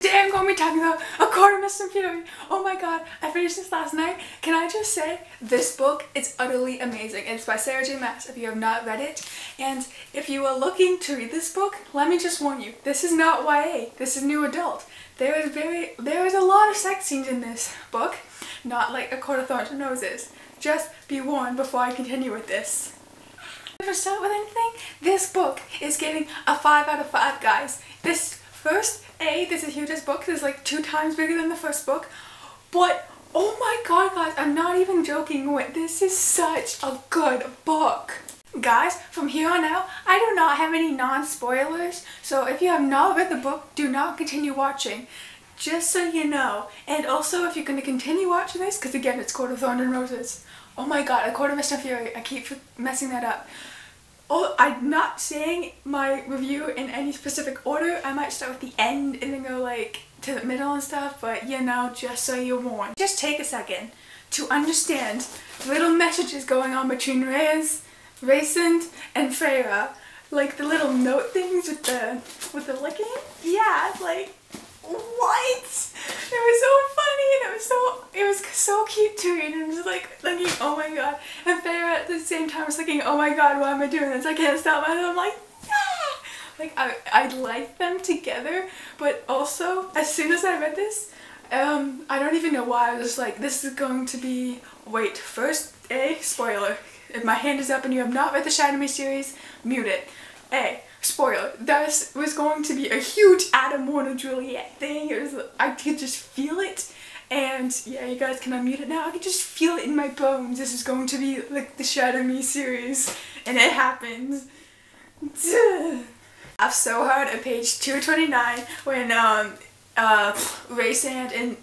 Today I'm going to be talking about A Court of Mist and Fury. Oh my god, I finished this last night. Can I just say, this book is utterly amazing. It's by Sarah J Maas if you have not read it. And if you are looking to read this book, let me just warn you, this is not YA, this is new adult. There is a lot of sex scenes in this book, not like A Court of Thorns and Roses. Just be warned before I continue with this. Before I start with anything, this book is getting a 5 out of 5, guys. This is a huge book. This is like 2 times bigger than the first book. But, oh my god, guys, I'm not even joking. This is such a good book. Guys, from here on out, I do not have any non-spoilers. So if you have not read the book, do not continue watching. Just so you know. And also, if you're going to continue watching this, because again, it's Court of Thorns and Roses. Oh my god, A Court of Mist and Fury. I keep messing that up. Oh, I'm not saying my review in any specific order. I might start with the end and then go like to the middle and stuff, but you know, just so you're warned. Just take a second to understand the little messages going on between Rhysand and Feyre. Like the little note things with the licking. Yeah, like what? It was so funny and it was so cute to read, and I was like thinking, oh my god. And Feyre at the same time was thinking, oh my god, why am I doing this? I can't stop myself. I'm like, ah! Like I like them together, but also as soon as I read this, I don't even know why I was just like, this is going to be, wait, first, spoiler. If my hand is up and you have not read the Shadow Me series, mute it. Spoiler, this was going to be a huge Adam Warner Juliet thing. I could just feel it. And yeah, you guys can unmute it now. I could just feel it in my bones. This is going to be like the Shadow Me series. And it happens. Laugh so hard at page 229 when Rhysand and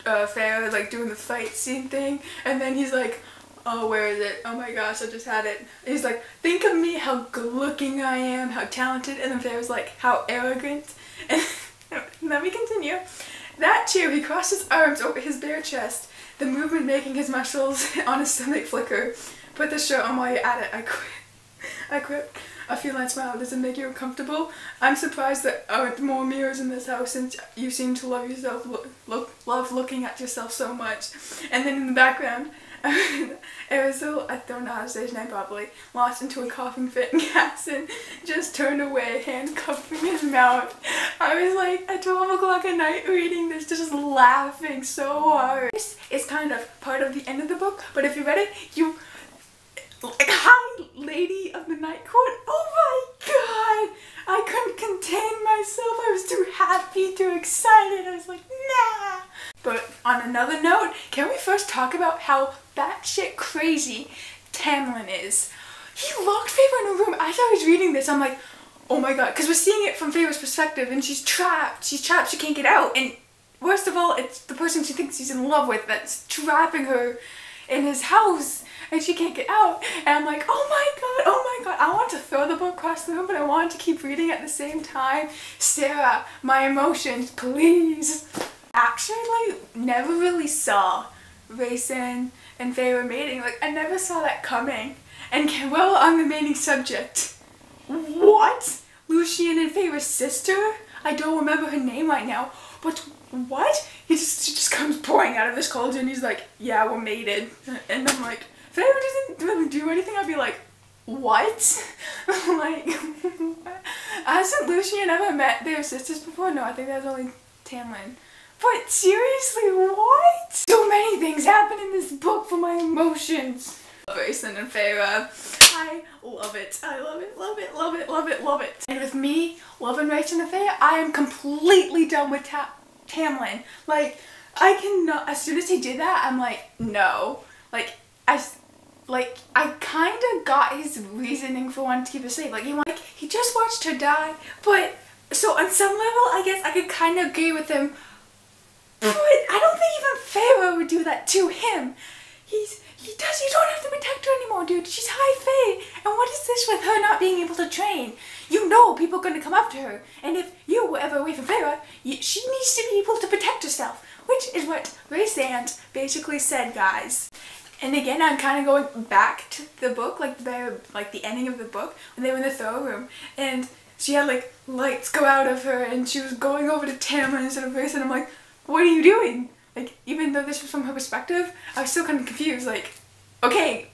Feyre like doing the fight scene thing. And then he's like, oh, where is it? Oh my gosh, I just had it. And he's like, think of me, how good looking I am, how talented. And then Feyre's like, how arrogant. And let me continue. That too, he crossed his arms over his bare chest, the movement making his muscles on his stomach flicker. Put the shirt on while you're at it. I quit. A feline smile. Does it make you uncomfortable? I'm surprised there aren't more mirrors in this house since you seem to love yourself, love looking at yourself so much. And then in the background, I don't know how to say his name properly, lost into a coughing fit and Gaston just turned away, hand cupping his mouth. I was like at 12 o'clock at night reading this, just laughing so hard. This is kind of part of the end of the book, but if you read it, you... Like, hi, Lady of the Night Court. Oh my god! I couldn't contain myself. I was too happy, too excited. I was like, nah. But on another note, can we first talk about how batshit crazy Tamlin is? He locked Feyre in a room. As I was reading this, I'm like, oh my god, because we're seeing it from Feyre's perspective, and she's trapped. She's trapped. She can't get out. And worst of all, it's the person she thinks she's in love with that's trapping her in his house. And she can't get out, and I'm like, oh my god, I want to throw the book across the room, but I wanted to keep reading at the same time. Sarah, my emotions, please. Actually, never really saw Rhysand and Feyre mating. Like, I never saw that coming. And well, on the mating subject, what? Lucien and Feyre's sister? I don't remember her name right now, but what? She just comes pouring out of this cauldron. He's like, yeah, we're mated. And I'm like, Feyre doesn't really do anything. I'd be like, what? Like, hasn't Lucien ever met their sisters before? No, I think that was only Tamlin. But seriously, what? So many things happen in this book for my emotions. Rhysand and Feyre. I love it. I love it, love it, love it, love it, love it. And with me loving Rhysand and Feyre, I am completely done with Tamlin. Like, I cannot, as soon as he did that, I'm like, no. I kind of got his reasoning for wanting to keep her safe. Like, he just watched her die, but, so on some level, I guess I could kind of agree with him, but I don't think even Feyre would do that to him. You don't have to protect her anymore, dude. She's high fae, and what is this with her not being able to train? You know people are going to come up to her, and if you were ever away from Feyre, she needs to be able to protect herself, which is what Rhysand basically said, guys. And again, I'm kind of going back to the book, like the ending of the book, when they were in the throne room, and she had like lights go out of her and she was going over to Tamlin instead of Race, and I'm like, what are you doing? Like, even though this was from her perspective, I was still kind of confused, like, okay,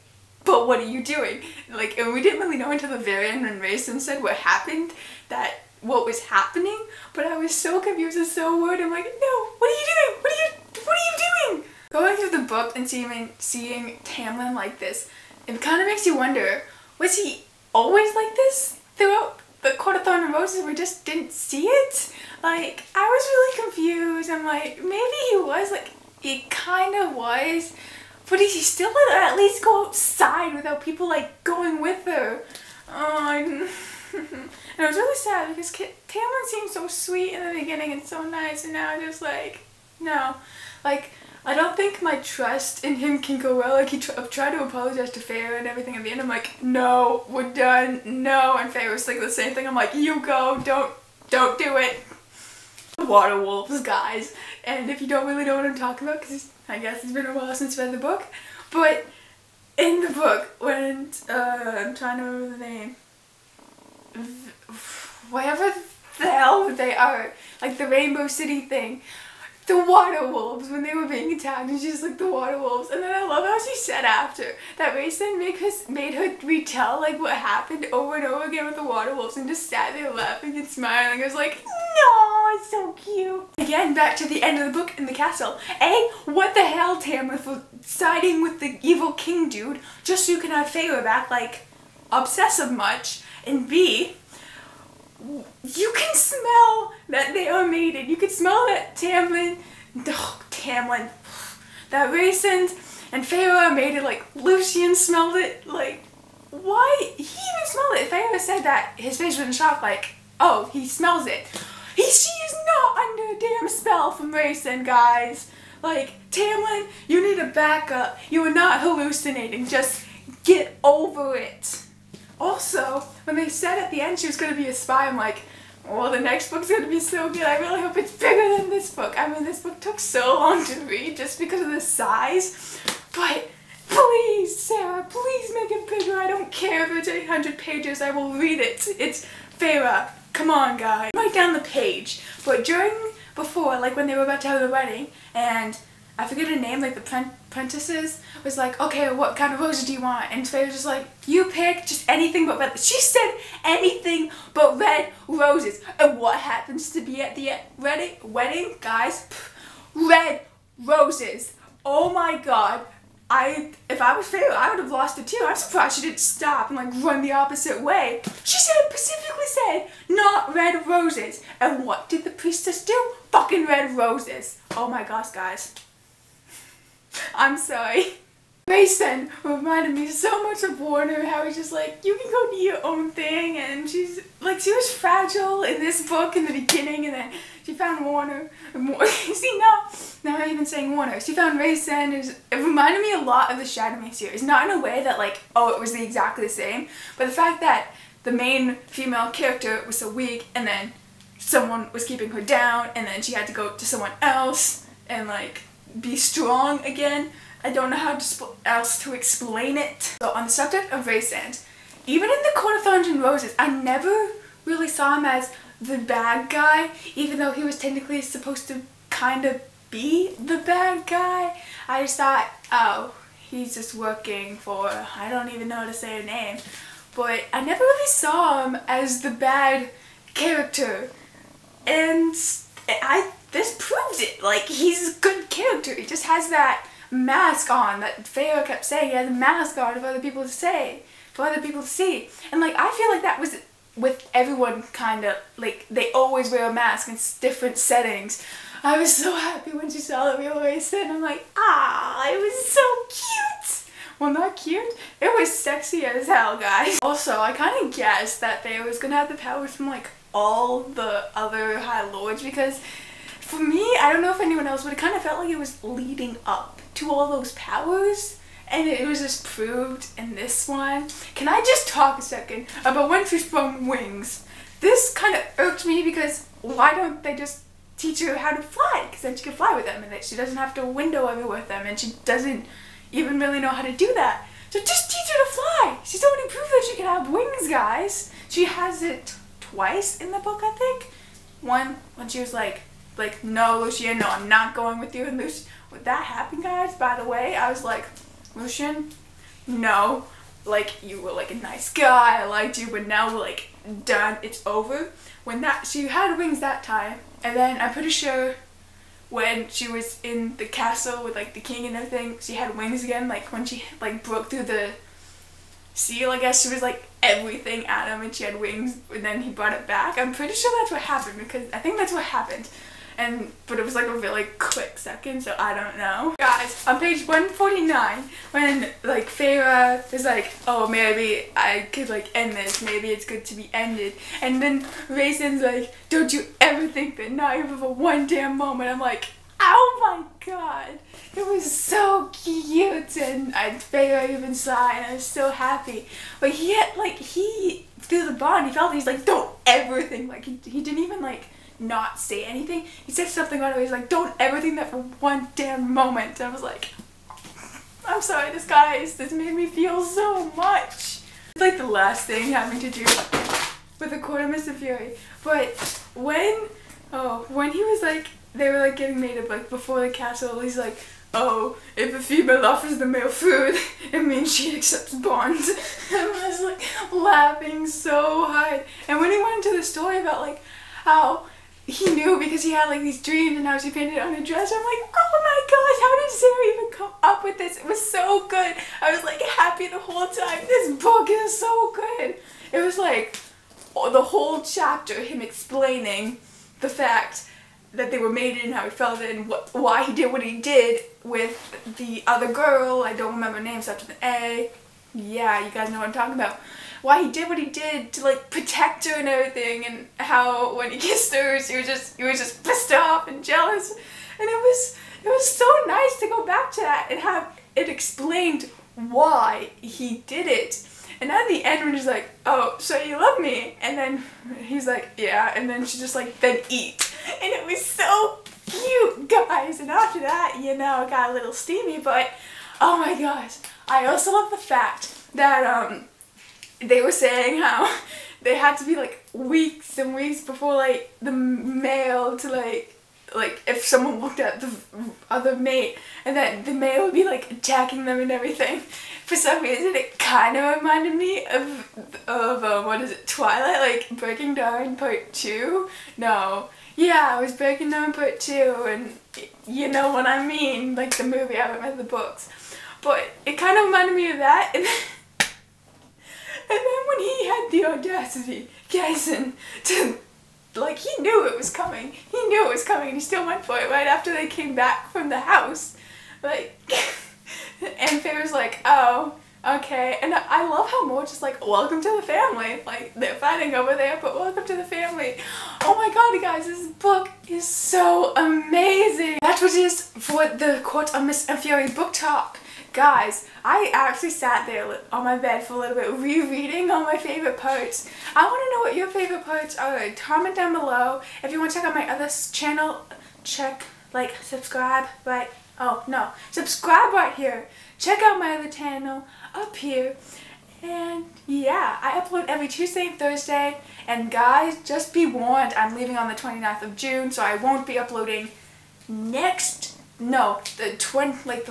but what are you doing? Like, and we didn't really know until the very end when Raisin said what happened, that what was happening, but I was so confused and so worried. I'm like, no, what are you doing? What are you doing? Going through the book and seeing Tamlin like this, it kind of makes you wonder, was he always like this throughout the Court of Thorn and Roses? We just didn't see it? Like, I was really confused. I'm like, maybe he was, like, he kind of was, but he still at least go outside without people, like, going with her. And I was really sad because Tamlin seemed so sweet in the beginning and so nice, and now I'm just like, no. Like, I don't think my trust in him can go well. Like, he tried to apologize to Feyre and everything at the end. I'm like, no, we're done, no. And Feyre was like the same thing. I'm like, you go, don't do it. Water wolves, guys. And if you don't really know what I'm talking about, because I guess it's been a while since I read the book, but in the book, when, I'm trying to remember the name, whatever the hell they are, like the Rainbow City thing, the water wolves, when they were being attacked, and she's like, the water wolves. And then I love how she said after that Raisin made her retell like what happened over and over again with the water wolves, and just sat there laughing and smiling. I was like, no, it's so cute. Again, back to the end of the book in the castle. A, what the hell, Tamlin, for siding with the evil king dude just so you can have Feyre back, like, obsessive much. And B, you can smell that they are mated. You can smell that Tamlin, that Raisin and Feyre made it. Like, Lucien smelled it. Like, why? He even smelled it. If Feyre said that, his face was in shock, like, oh, he smells it. She is not under a damn spell from Raisin, guys. Like, Tamlin, you need a backup. You are not hallucinating. Just get over it. Also, when they said at the end she was going to be a spy, I'm like, well, the next book's going to be so good. I really hope it's bigger than this book. I mean, this book took so long to read just because of the size. But please, Sarah, please make it bigger. I don't care if it's 800 pages. I will read it. It's Feyre. Come on, guys. Write down the page. But before, like when they were about to have the wedding, and I forget her name, like the apprentices was like, okay, what kind of roses do you want? And Faye was just like, you pick just anything but red. She said anything but red roses. And what happens to be at the wedding, guys? Red roses. Oh my god. If I was Faye, I would have lost it too. I'm surprised she didn't stop and like run the opposite way. She specifically said, not red roses. And what did the priestess do? Fucking red roses. Oh my gosh, guys. I'm sorry. Raisin reminded me so much of Warner, how he's just like, you can go do your own thing, and she's like, she was fragile in this book in the beginning, and then she found Warner. See, now I'm even saying Warner. She found Raisin. It reminded me a lot of the Shadowmane series. Not in a way that like, oh, it was exactly the same, but the fact that the main female character was so weak, and then someone was keeping her down, and then she had to go to someone else, and like, be strong again. I don't know how else to explain it. So on the subject of Raisin, even in the Court of Thorns and Roses, I never really saw him as the bad guy, even though he was technically supposed to kind of be the bad guy. I just thought, oh, he's just working for, I don't even know how to say her name, but I never really saw him as the bad character, and this proves it. Like, he's a good character. He just has that mask on that Feyre kept saying. He has a mask on for other people to say, for other people to see. And like, I feel like that was with everyone, kind of. Like, they always wear a mask in different settings. I was so happy when she saw the real Raisin. I'm like, ah, it was so cute. Well, not cute. It was sexy as hell, guys. Also, I kind of guessed that Feyre was gonna have the powers from like all the other High Lords, because for me, I don't know if anyone else, but it kind of felt like it was leading up to all those powers, and it was just proved in this one. Can I just talk a second about when she sprung wings? This kind of irked me, because why don't they just teach her how to fly? Because then she can fly with them, and that she doesn't have to window everywhere with them, and she doesn't even really know how to do that. So just teach her to fly. She's already proved that she can have wings, guys. She has it twice in the book, I think. One, when she was like, no, Lucian, no, I'm not going with you. And Lucian, when that happened, guys, by the way, I was like, Lucian, no, like, you were like a nice guy, I liked you, but now we're like done, it's over. When she had wings that time, and then I'm pretty sure when she was in the castle with like the king and everything, she had wings again, like when she like broke through the seal, I guess. She was like everything Adam and she had wings, and then he brought it back. I'm pretty sure that's what happened, because I think that's what happened. But it was like a really quick second, so I don't know. Guys, on page 149, when like Feyre is like, oh, maybe I could like end this, maybe it's good to be ended. And then Raisin's like, don't you ever think that not even for one damn moment. I'm like, oh my god. It was so cute, and Feyre even sighed, and I was so happy. But yet, like, through the bond, he felt, he's like, don't ever think, like, he didn't even like not say anything. He said something about it. He's like, don't ever think that for one damn moment. And I was like, I'm sorry, this made me feel so much. It's like the last thing having to do with the court of Mr. Fury. But when he was like, they were like getting made up like before the castle, he's like, oh, if a female offers the male food, it means she accepts bonds. And I was like laughing so hard. And when he went into the story about like how he knew because he had like these dreams and how she painted it on a dress, I'm like, oh my gosh, how did Sarah even come up with this? It was so good. I was like happy the whole time. This book is so good. It was like the whole chapter, him explaining the fact that they were mated and how he felt it and why he did what he did with the other girl. I don't remember names after the A. Yeah, you guys know what I'm talking about. Why he did what he did to like protect her and everything, and how when he kissed her, he was just pissed off and jealous. And it was so nice to go back to that and have it explained why he did it. And at the end, when he's like, oh, so you love me? And then he's like, yeah. And then she's just like, then eat. And it was so cute, guys. And after that, you know, it got a little steamy. But, oh my gosh. I also love the fact that they were saying how they had to be like weeks and weeks before like the male to like if someone looked at the other mate, and then the male would be like attacking them and everything. For some reason, it kind of reminded me of what is it, Twilight, like Breaking Dawn Part 2? No. Yeah, it was Breaking Dawn Part 2, and you know what I mean, like the movie, I haven't read the books. But it kind of reminded me of that, and then when he had the audacity, Jason, to, like, he knew it was coming. He knew it was coming, and he still went for it right after they came back from the house. Like, and Feyre's like, oh, okay. And I love how Mor's just like, welcome to the family. Like, they're fighting over there, but welcome to the family. Oh my god, guys, this book is so amazing. That was it for the Court of Mist and Fury book talk. Guys, I actually sat there on my bed for a little bit rereading all my favorite parts. I want to know what your favorite parts are. Comment down below. If you want to check out my other channel, subscribe subscribe right here. Check out my other channel up here. And yeah, I upload every Tuesday and Thursday. And guys, just be warned, I'm leaving on the 29th of June, so I won't be uploading the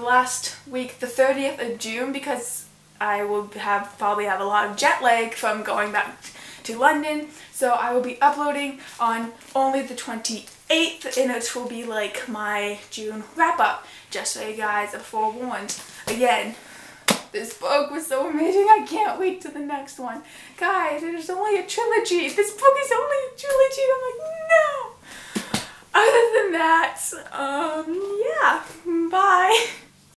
last week, the 30th of June, because I will probably have a lot of jet lag from going back to London. So I will be uploading on only the 28th, and it will be like my June wrap up, just so you guys are forewarned. Again, this book was so amazing. I can't wait to the next one. Guys, it is only a trilogy. This book is only a trilogy. I'm like, no. Other than that, yeah, bye.